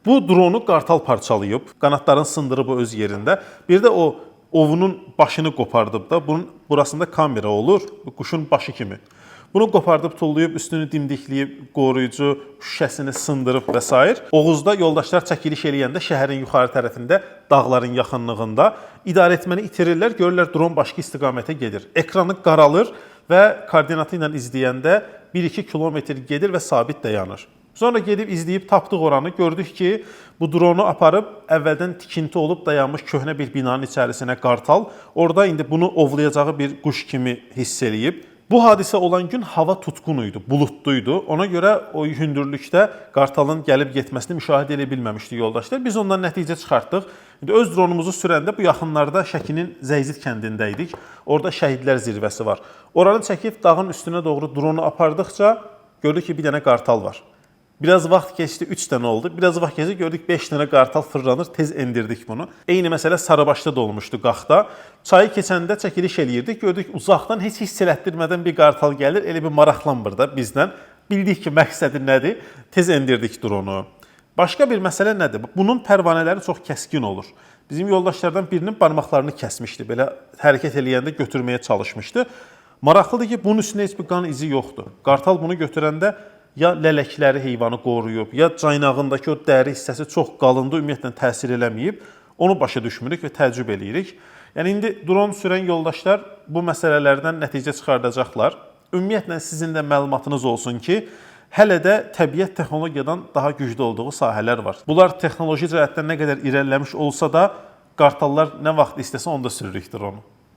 Bu dronu qartal parçalayıb, qanadlarını sındırıb o öz yerində. Bir də o ovunun başını qopardıb da, bunun burasında kamera olur, quşun başı kimi. Bunu qopardıb tullayıb, üstünü dimdikləyib, qoruyucu şüşəsini sındırıb və s. Oğuzda yoldaşlar çəkiliş eləyəndə şəhərin yuxarı tərəfində, dağların yaxınlığında idarə etməni itirirlər, görürlər dron başqa istiqamətə gedir. Ekranı qaralır və koordinatı ilə izləyəndə 1-2 kilometr gedir və sabit dayanır. Sonra gedib izləyib tapdıq oranı, gördük ki, bu dronu aparıb əvvəldən tikinti olub dayanmış köhnə bir binanın içərisinə qartal. Orada indi bunu ovlayacağı bir quş kimi hiss eləyib. Bu hadisə olan gün hava tutqun idi, bulutluydu. Ona görə o hündürlükdə qartalın gəlib getməsini müşahidə edə bilməmişdi yoldaşlar. Biz ondan nəticə çıxartdıq. İndi öz dronumuzu sürəndə bu yaxınlarda Şəkinin Zəyzid kəndində idik. Orada Şəhidlər zirvəsi var. Oranı çəkib dağın üstünə doğru dronu apardıqca gördük ki, bir dənə qartal var. Biraz vaxt keçdi, 3 dənə oldu. Biraz vaxt keçdi, gördük 5 dənə qartal fırlanır, tez endirdik bunu. Eyni məsələ Sarıbaşda da olmuşdu Qaxda. Çayı keçəndə çəkiliş eləyirdik, gördük uzaqdan heç hiss elətdirmədən bir qartal gəlir, elə bir maraqlanmır da bizdən. Bildik ki, məqsədi nədir, tez endirdik dronu. Başqa bir məsələ nədir? Bunun pərvanələri çox kəskin olur. Bizim yoldaşlardan birinin barmaqlarını kəsmişdi, belə hərəkət eləyəndə götürməyə çalışmışdı. Maraqlıdır ki, bunun üstündə heç bir qan izi yoxdur. Qartal bunu götürəndə ya lələkləri heyvanı qoruyub, ya caynağındakı o dəri hissəsi çox qalındı, ümumiyyətlə təsir eləməyib. Onu başa düşmürük və təəccüb eləyirik. Yəni, indi dron sürən yoldaşlar bu məsələlərdən nəticə çıxardacaqlar. Ümumiyyətlə, sizin də məlumatınız olsun ki, hələ də təbiət texnologiyadan daha güclü olduğu sahələr var. Bunlar texnoloji cəhətdən nə qədər irəliləmiş olsa da, qartallar nə vaxt istəsə onda sürürük dronu.